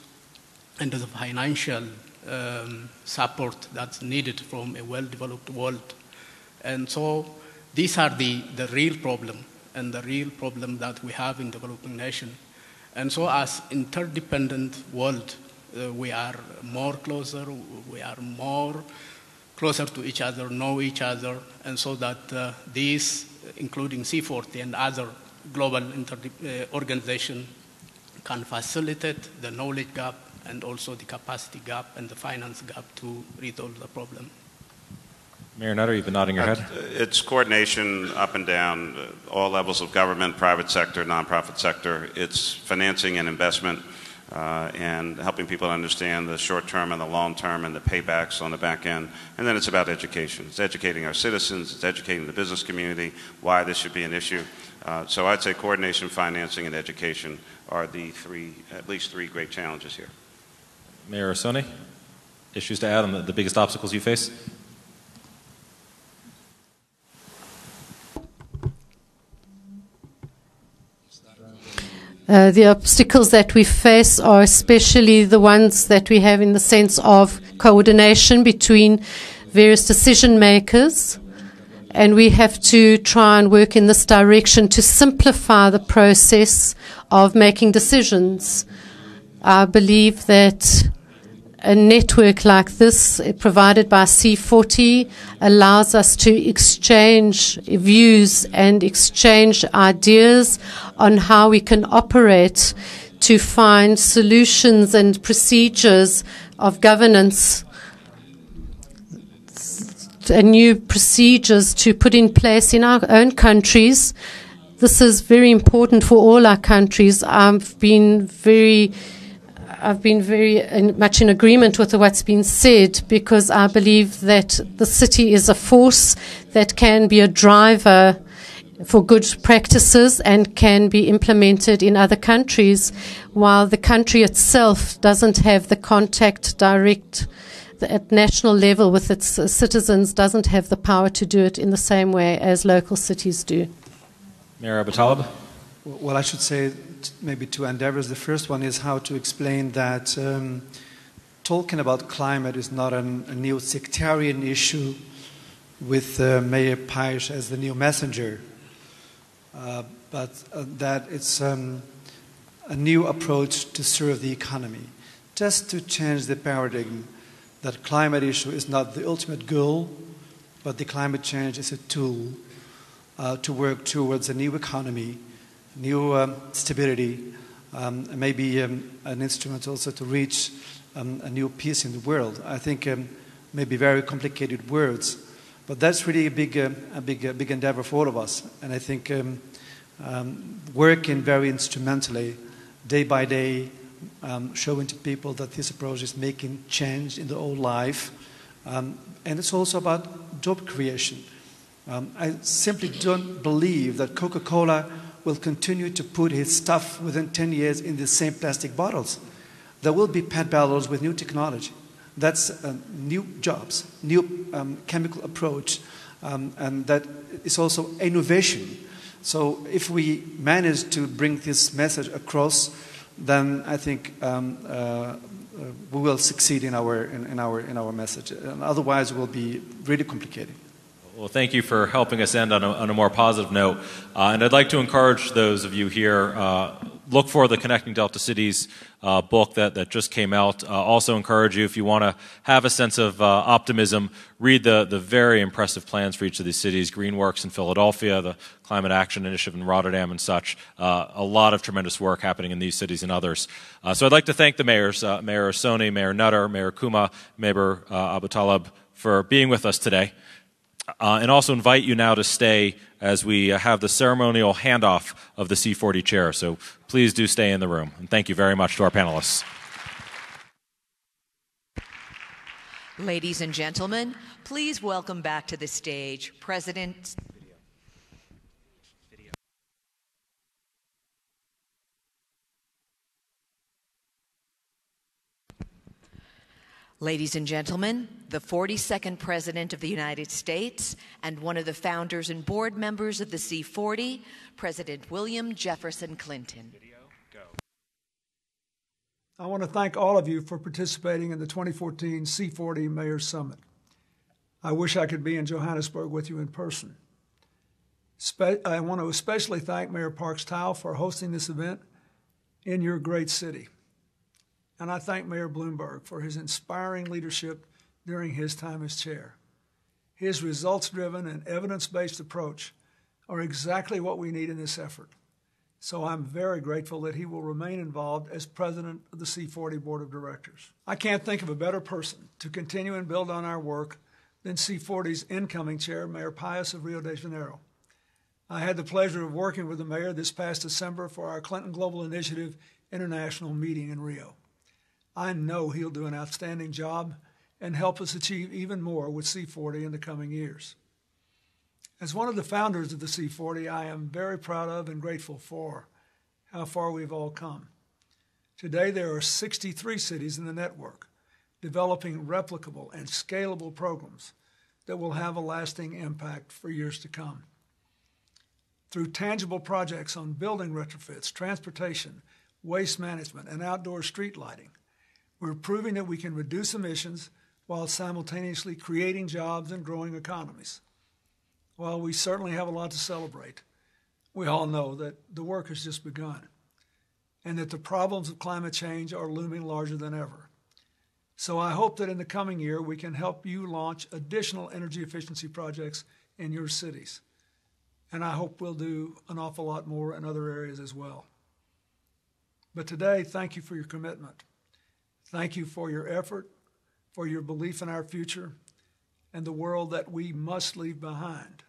and the financial support that's needed from a well-developed world. And so these are the real problem, and the real problem that we have in developing nations. And so as interdependent world, we are more closer, we are more closer to each other, know each other, and so that these, including C40 and other global organizations, can facilitate the knowledge gap and also the capacity gap and the finance gap to resolve the problem. Mayor Nutter, you've been nodding your head. It's coordination up and down, all levels of government, private sector, nonprofit sector. It's financing and investment and helping people understand the short term and the long term and the paybacks on the back end. And then it's about education. It's educating our citizens. It's educating the business community why this should be an issue. So I'd say coordination, financing, and education are the at least three great challenges here. Mayor Orsoni, issues to add on the biggest obstacles you face? The obstacles that we face are especially the ones that we have in the sense of coordination between various decision makers, and we have to try and work in this direction to simplify the process of making decisions. I believe that a network like this, provided by C40, allows us to exchange views and exchange ideas on how we can operate to find solutions and procedures of governance and new procedures to put in place in our own countries. This is very important for all our countries. I've been very much in agreement with what's been said, because I believe that the city is a force that can be a driver for good practices and can be implemented in other countries, while the country itself doesn't have the contact direct at national level with its citizens, doesn't have the power to do it in the same way as local cities do. Mayor Aboutaleb? Well, I should say maybe two endeavors. The first one is how to explain that talking about climate is not a new sectarian issue with Mayor Paish as the new messenger, but that it's a new approach to serve the economy, just to change the paradigm that climate issue is not the ultimate goal, but the climate change is a tool to work towards a new economy, new stability, maybe an instrument also to reach a new peace in the world. I think maybe very complicated words, but that's really a big endeavor for all of us. And I think working very instrumentally, day by day, showing to people that this approach is making change in their own life. And it's also about job creation. I simply don't believe that Coca-Cola will continue to put his stuff within 10 years in the same plastic bottles. There will be PET bottles with new technology. That's new jobs, new chemical approach, and that is also innovation. So if we manage to bring this message across, then I think we will succeed in our message. And otherwise, it will be really complicated. Well, thank you for helping us end on a more positive note. And I'd like to encourage those of you here, look for the Connecting Delta Cities book that just came out. Also encourage you, if you want to have a sense of optimism, read the very impressive plans for each of these cities, Greenworks in Philadelphia, the Climate Action Initiative in Rotterdam and such. A lot of tremendous work happening in these cities and others. So I'd like to thank the mayors, Mayor Orsoni, Mayor Nutter, Mayor Kuma, Mayor Aboutaleb, for being with us today. And also invite you now to stay as we have the ceremonial handoff of the C40 chair. So please do stay in the room. And thank you very much to our panelists. Ladies and gentlemen, please welcome back to the stage President... Ladies and gentlemen, the 42nd President of the United States and one of the founders and board members of the C40, President William Jefferson Clinton. I want to thank all of you for participating in the 2014 C40 Mayor's Summit. I wish I could be in Johannesburg with you in person. I want to especially thank Mayor Parks Towle for hosting this event in your great city. And I thank Mayor Bloomberg for his inspiring leadership during his time as chair. His results-driven and evidence-based approach are exactly what we need in this effort. So I'm very grateful that he will remain involved as president of the C40 Board of Directors. I can't think of a better person to continue and build on our work than C40's incoming chair, Mayor Pius of Rio de Janeiro. I had the pleasure of working with the mayor this past December for our Clinton Global Initiative International meeting in Rio. I know he'll do an outstanding job and help us achieve even more with C40 in the coming years. As one of the founders of the C40, I am very proud of and grateful for how far we've all come. Today, there are 63 cities in the network developing replicable and scalable programs that will have a lasting impact for years to come. Through tangible projects on building retrofits, transportation, waste management, and outdoor street lighting, we're proving that we can reduce emissions while simultaneously creating jobs and growing economies. While we certainly have a lot to celebrate, we all know that the work has just begun and that the problems of climate change are looming larger than ever. So I hope that in the coming year we can help you launch additional energy efficiency projects in your cities. And I hope we'll do an awful lot more in other areas as well. But today, thank you for your commitment. Thank you for your effort, for your belief in our future, and the world that we must leave behind.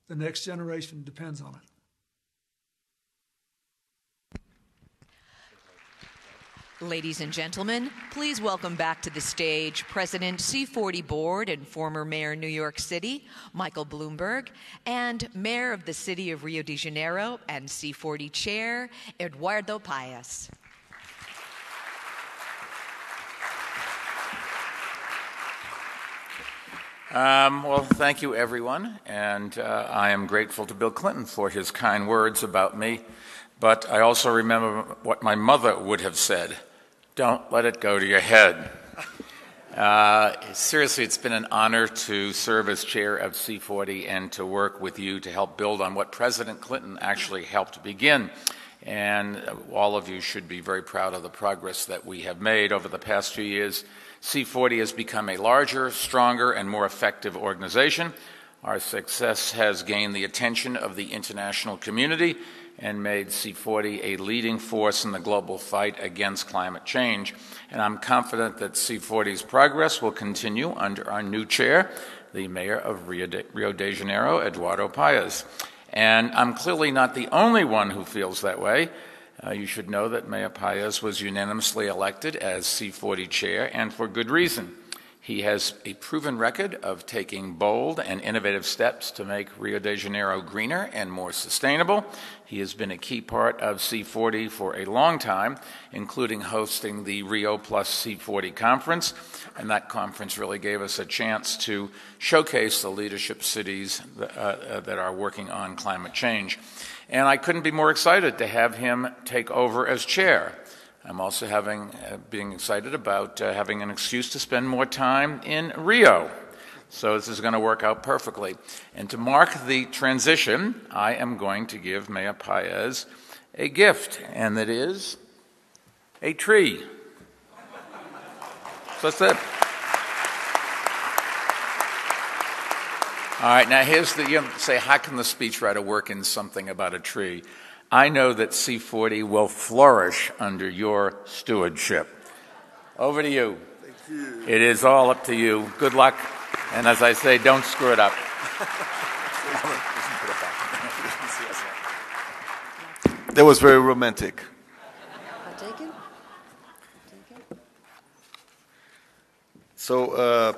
The next generation depends on it. Ladies and gentlemen, please welcome back to the stage President C40 Board and former Mayor New York City, Michael Bloomberg, and Mayor of the City of Rio de Janeiro and C40 Chair, Eduardo Paes. Well, thank you, everyone, and I am grateful to Bill Clinton for his kind words about me, but I also remember what my mother would have said: don't let it go to your head. Seriously, it's been an honor to serve as chair of C40 and to work with you to help build on what President Clinton actually helped begin. And all of you should be very proud of the progress that we have made over the past few years. C40 has become a larger, stronger, and more effective organization. Our success has gained the attention of the international community and made C40 a leading force in the global fight against climate change. And I'm confident that C40's progress will continue under our new chair, the mayor of Rio de Janeiro, Eduardo Paes. And I'm clearly not the only one who feels that way. You should know that Mayor Paes was unanimously elected as C40 chair, and for good reason. He has a proven record of taking bold and innovative steps to make Rio de Janeiro greener and more sustainable. He has been a key part of C40 for a long time, including hosting the Rio Plus C40 conference, and that conference really gave us a chance to showcase the leadership cities that are working on climate change. And I couldn't be more excited to have him take over as chair. I'm also being excited about having an excuse to spend more time in Rio. So this is going to work out perfectly. And to mark the transition, I am going to give Mayor Paes a gift, and that is a tree. So that's it. All right, now here's you say, how can the speechwriter work in something about a tree? I know that C40 will flourish under your stewardship. Over to you. Thank you. It is all up to you. Good luck. And as I say, don't screw it up. That was very romantic. So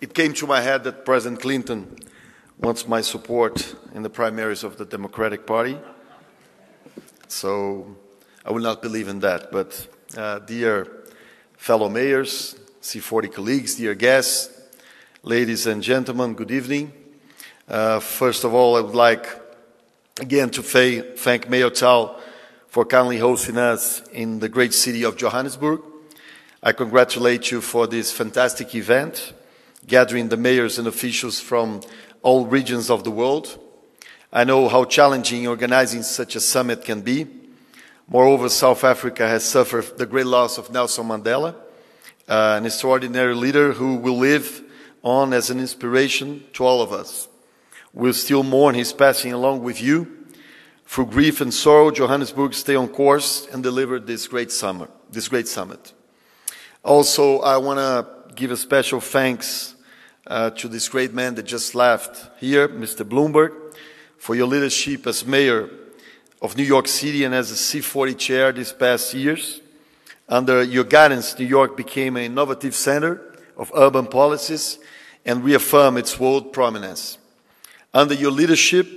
it came to my head that President Clinton wants my support in the primaries of the Democratic Party. So I will not believe in that. But dear fellow mayors, C40 colleagues, dear guests, ladies and gentlemen, good evening. First of all, I would like again to thank Mayor Tal for kindly hosting us in the great city of Johannesburg. I congratulate you for this fantastic event, gathering the mayors and officials from all regions of the world. I know how challenging organizing such a summit can be. Moreover, South Africa has suffered the great loss of Nelson Mandela, an extraordinary leader who will live on as an inspiration to all of us. We'll still mourn his passing along with you. Through grief and sorrow, Johannesburg stay on course and deliver this great summit. Also, I want to give a special thanks to this great man that just left here, Mr. Bloomberg, for your leadership as mayor of New York City and as a C40 chair these past years. Under your guidance, New York became an innovative center of urban policies and reaffirmed its world prominence. Under your leadership,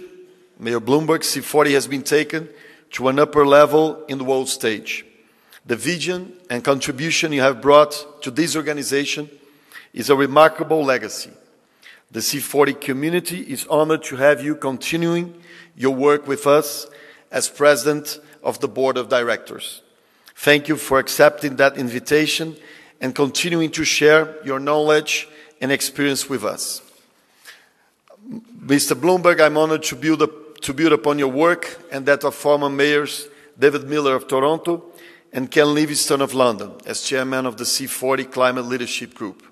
Mayor Bloomberg, C40 has been taken to an upper level in the world stage. The vision and contribution you have brought to this organization is a remarkable legacy. The C40 community is honored to have you continuing your work with us as President of the Board of Directors. Thank you for accepting that invitation and continuing to share your knowledge and experience with us. Mr. Bloomberg, I'm honored to build upon your work and that of former mayors David Miller of Toronto and Ken Livingstone of London as chairman of the C40 Climate Leadership Group.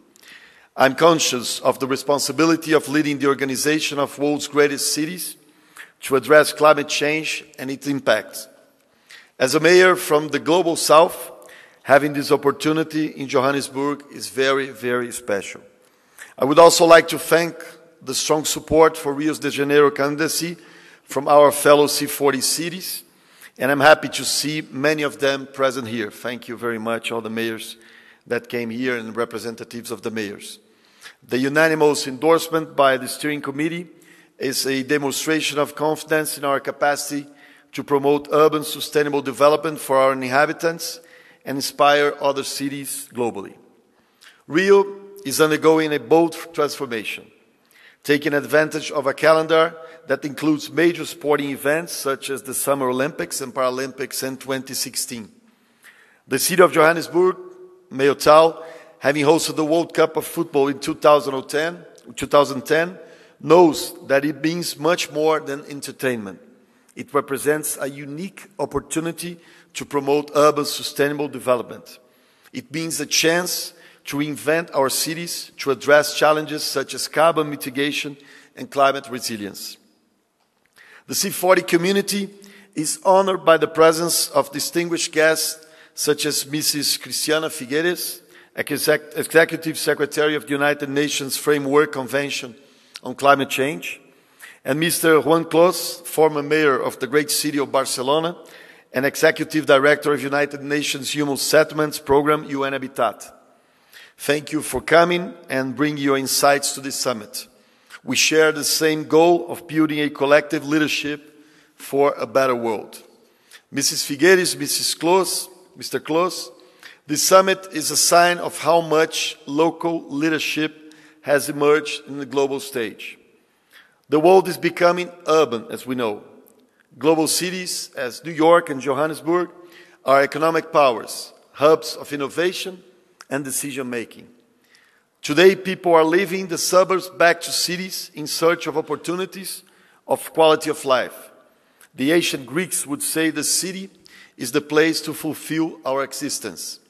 I'm conscious of the responsibility of leading the organization of the world's greatest cities to address climate change and its impacts. As a mayor from the global south, having this opportunity in Johannesburg is very, very special. I would also like to thank the strong support for Rio de Janeiro candidacy from our fellow C40 cities, and I'm happy to see many of them present here. Thank you very much, all the mayors that came here and representatives of the mayors. The unanimous endorsement by the steering committee is a demonstration of confidence in our capacity to promote urban sustainable development for our inhabitants and inspire other cities globally. Rio is undergoing a bold transformation, taking advantage of a calendar that includes major sporting events such as the Summer Olympics and Paralympics in 2016. The city of Johannesburg, Mayor Tal, having hosted the World Cup of Football in 2010, knows that it means much more than entertainment. It represents a unique opportunity to promote urban sustainable development. It means a chance to reinvent our cities to address challenges such as carbon mitigation and climate resilience. The C40 community is honored by the presence of distinguished guests such as Mrs. Cristiana Figueires, Executive Secretary of the United Nations Framework Convention on Climate Change, and Mr. Juan Clos, former mayor of the great city of Barcelona and Executive Director of United Nations Human Settlements Program, UN Habitat. Thank you for coming and bringing your insights to this summit. We share the same goal of building a collective leadership for a better world. Mrs. Figueires, Mrs. Clos, Mr. Clos, this summit is a sign of how much local leadership has emerged in the global stage. The world is becoming urban, as we know. Global cities as New York and Johannesburg are economic powers, hubs of innovation and decision-making. Today, people are leaving the suburbs back to cities in search of opportunities, of quality of life. The ancient Greeks would say the city is the place to fulfill our existence.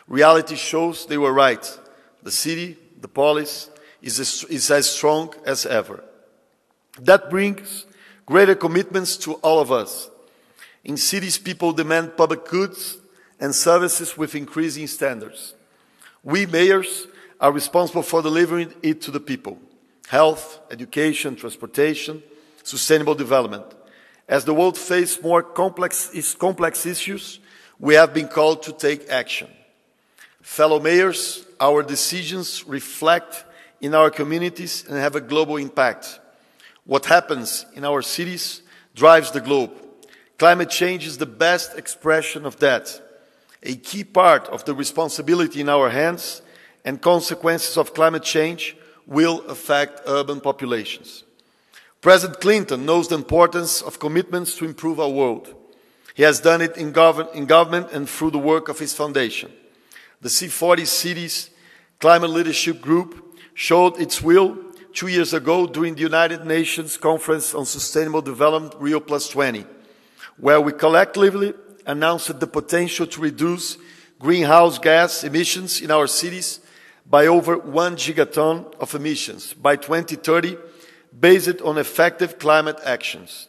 Reality shows they were right. The city, the polis, is as strong as ever. That brings greater commitments to all of us. In cities, people demand public goods and services with increasing standards. We mayors are responsible for delivering it to the people. Health, education, transportation, sustainable development. As the world faces more complex issues, we have been called to take action. Fellow mayors, our decisions reflect in our communities and have a global impact. What happens in our cities drives the globe. Climate change is the best expression of that. A key part of the responsibility in our hands and consequences of climate change will affect urban populations. President Clinton knows the importance of commitments to improve our world. He has done it in government and through the work of his foundation. The C40 Cities Climate Leadership Group showed its will 2 years ago during the United Nations Conference on Sustainable Development, Rio +20, where we collectively announced the potential to reduce greenhouse gas emissions in our cities by over 1 gigaton of emissions by 2030, based on effective climate actions.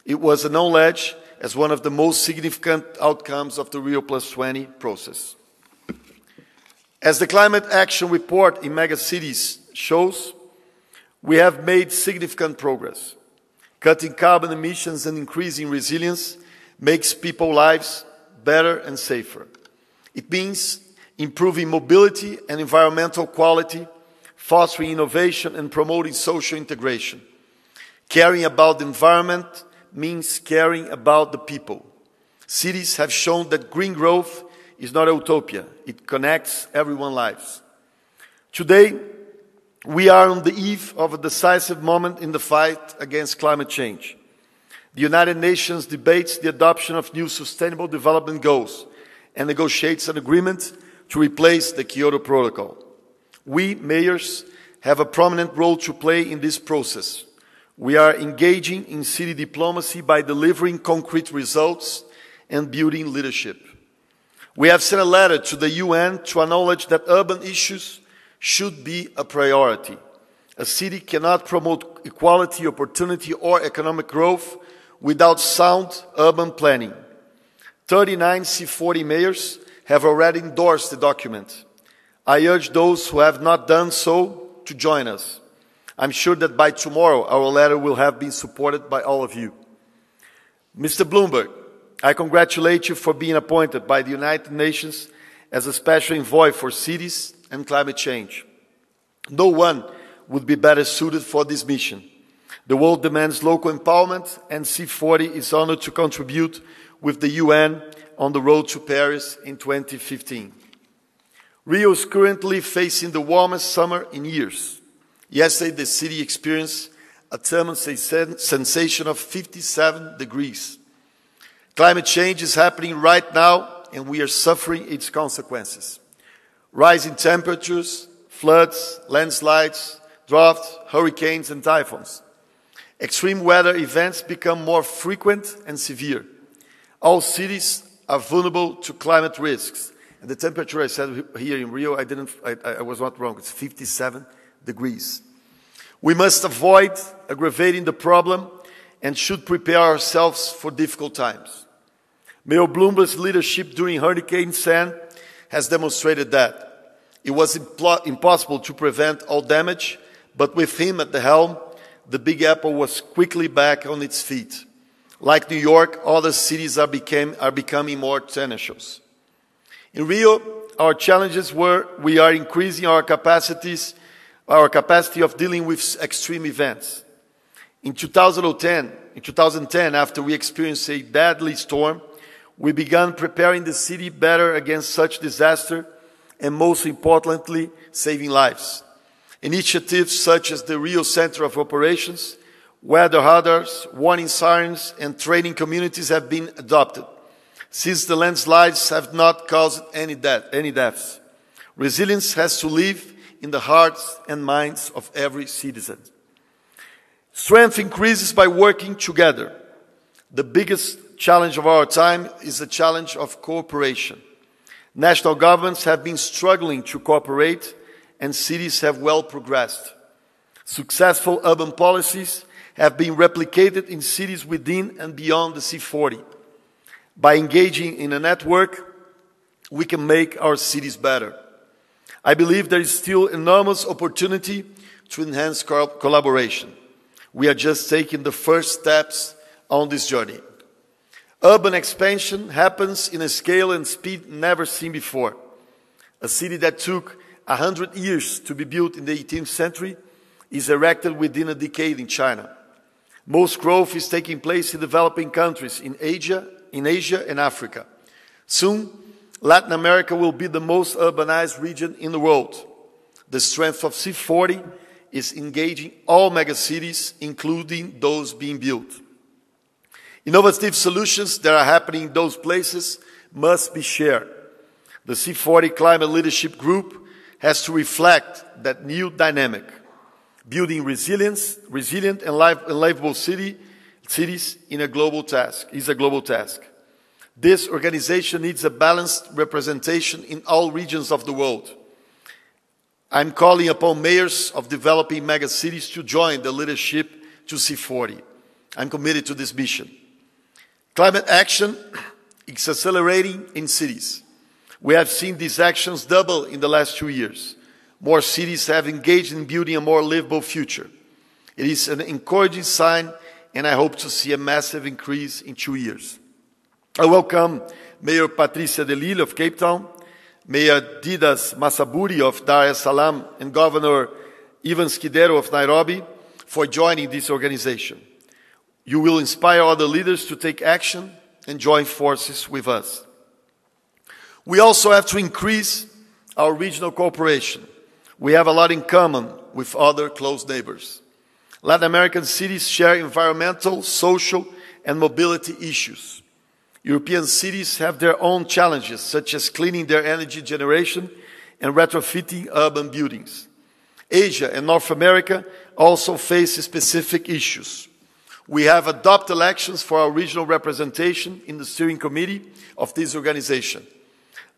It was acknowledged as one of the most significant outcomes of the Rio +20 process. As the Climate Action Report in Megacities shows, we have made significant progress. Cutting carbon emissions and increasing resilience makes people's lives better and safer. It means improving mobility and environmental quality, fostering innovation and promoting social integration. Caring about the environment means caring about the people. Cities have shown that green growth is not a utopia. It connects everyone's lives. Today, we are on the eve of a decisive moment in the fight against climate change. The United Nations debates the adoption of new Sustainable Development Goals and negotiates an agreement to replace the Kyoto Protocol. We, mayors, have a prominent role to play in this process. We are engaging in city diplomacy by delivering concrete results and building leadership. We have sent a letter to the UN to acknowledge that urban issues should be a priority. A city cannot promote equality, opportunity, or economic growth without sound urban planning. 39 C40 mayors have already endorsed the document. I urge those who have not done so to join us. I'm sure that by tomorrow our letter will have been supported by all of you. Mr. Bloomberg, I congratulate you for being appointed by the United Nations as a special envoy for cities and climate change. No one would be better suited for this mission. The world demands local empowerment, and C40 is honored to contribute with the UN on the road to Paris in 2015. Rio is currently facing the warmest summer in years. Yesterday, the city experienced a thermal sensation of 57 degrees. Climate change is happening right now, and we are suffering its consequences. Rising temperatures, floods, landslides, droughts, hurricanes, and typhoons. Extreme weather events become more frequent and severe. All cities are vulnerable to climate risks. And the temperature I said here in Rio, I was not wrong, it's 57 degrees. We must avoid aggravating the problem and should prepare ourselves for difficult times. Mayor Bloomberg's leadership during Hurricane San has demonstrated that. It was impossible to prevent all damage, but with him at the helm, the Big Apple was quickly back on its feet. Like New York, other cities are becoming more tenacious. In Rio, our challenges were we are increasing our capacity of dealing with extreme events. In 2010, after we experienced a deadly storm, we began preparing the city better against such disaster and, most importantly, saving lives. Initiatives such as the Rio Center of Operations, weather radars, warning sirens, and training communities have been adopted. Since the landslides have not caused any deaths, resilience has to live in the hearts and minds of every citizen. Strength increases by working together. The biggest challenge of our time is the challenge of cooperation. National governments have been struggling to cooperate, and cities have well progressed. Successful urban policies have been replicated in cities within and beyond the C40. By engaging in a network, we can make our cities better. I believe there is still enormous opportunity to enhance collaboration. We are just taking the first steps on this journey. Urban expansion happens in a scale and speed never seen before. A city that took 100 years to be built in the 18th century is erected within a decade in China. Most growth is taking place in developing countries in Asia and Africa. Soon, Latin America will be the most urbanized region in the world. The strength of C40 is engaging all megacities, including those being built. Innovative solutions that are happening in those places must be shared. The C40 Climate Leadership Group has to reflect that new dynamic. Building resilient and livable cities is a global task. This organization needs a balanced representation in all regions of the world. I'm calling upon mayors of developing megacities to join the leadership to C40. I'm committed to this mission. Climate action is accelerating in cities. We have seen these actions double in the last 2 years. More cities have engaged in building a more livable future. It is an encouraging sign, and I hope to see a massive increase in 2 years. I welcome Mayor Patricia de Lille of Cape Town, Mayor Didas Masaburi of Dar es Salaam, and Governor Ivan Skidero of Nairobi for joining this organization. You will inspire other leaders to take action and join forces with us. We also have to increase our regional cooperation. We have a lot in common with other close neighbors. Latin American cities share environmental, social, and mobility issues. European cities have their own challenges, such as cleaning their energy generation and retrofitting urban buildings. Asia and North America also face specific issues. We have adopted elections for our regional representation in the steering committee of this organization.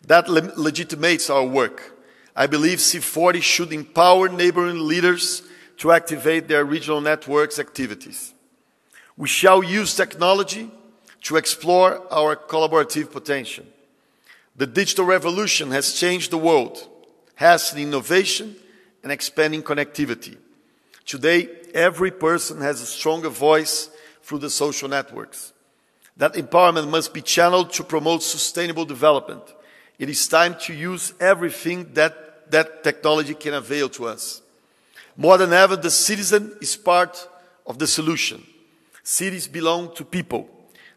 That legitimates our work. I believe C40 should empower neighboring leaders to activate their regional networks activities. We shall use technology to explore our collaborative potential. The digital revolution has changed the world, hastening innovation and expanding connectivity. Today, every person has a stronger voice through the social networks. That empowerment must be channeled to promote sustainable development. It is time to use everything that technology can avail to us. More than ever, the citizen is part of the solution. Cities belong to people.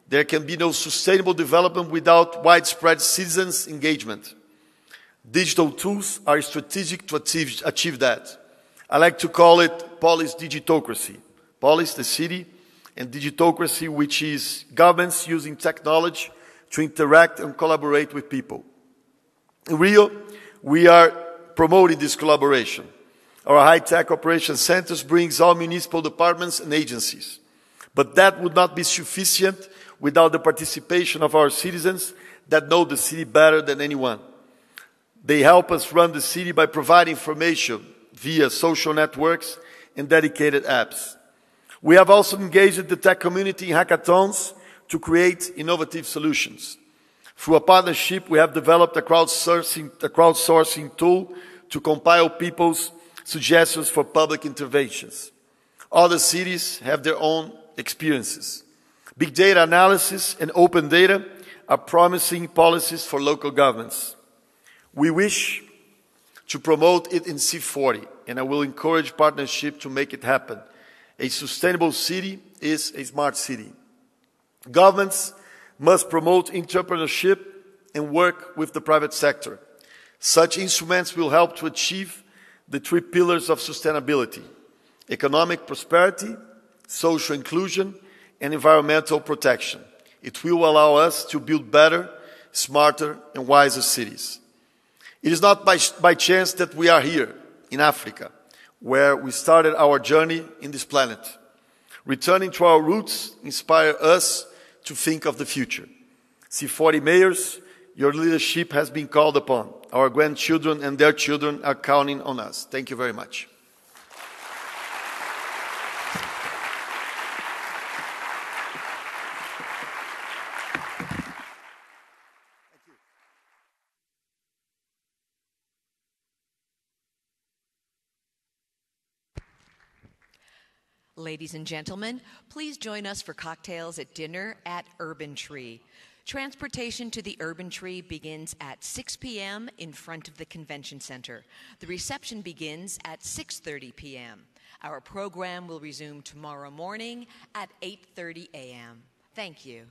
There can be no sustainable development without widespread citizens' engagement. Digital tools are strategic to achieve that. I like to call it polis digitocracy. Polis, the city, and digitocracy, which is governments using technology to interact and collaborate with people. In Rio, we are promoting this collaboration. Our high-tech operation centers brings all municipal departments and agencies. But that would not be sufficient without the participation of our citizens that know the city better than anyone. They help us run the city by providing information via social networks and dedicated apps. We have also engaged the tech community in hackathons to create innovative solutions. Through a partnership, we have developed a crowdsourcing tool to compile people's suggestions for public interventions. Other cities have their own experiences. Big data analysis and open data are promising policies for local governments. We wish to promote it in C40, and I will encourage partnership to make it happen. A sustainable city is a smart city. Governments must promote entrepreneurship and work with the private sector. Such instruments will help to achieve the 3 pillars of sustainability: economic prosperity, social inclusion, and environmental protection. It will allow us to build better, smarter, and wiser cities. It is not by chance that we are here in Africa, where we started our journey in this planet. Returning to our roots inspires us to think of the future. C40 mayors, your leadership has been called upon. Our grandchildren and their children are counting on us. Thank you very much. Ladies and gentlemen, please join us for cocktails at dinner at Urban Tree. Transportation to the Urban Tree begins at 6 p.m. in front of the Convention Center. The reception begins at 6:30 p.m. Our program will resume tomorrow morning at 8:30 a.m. Thank you.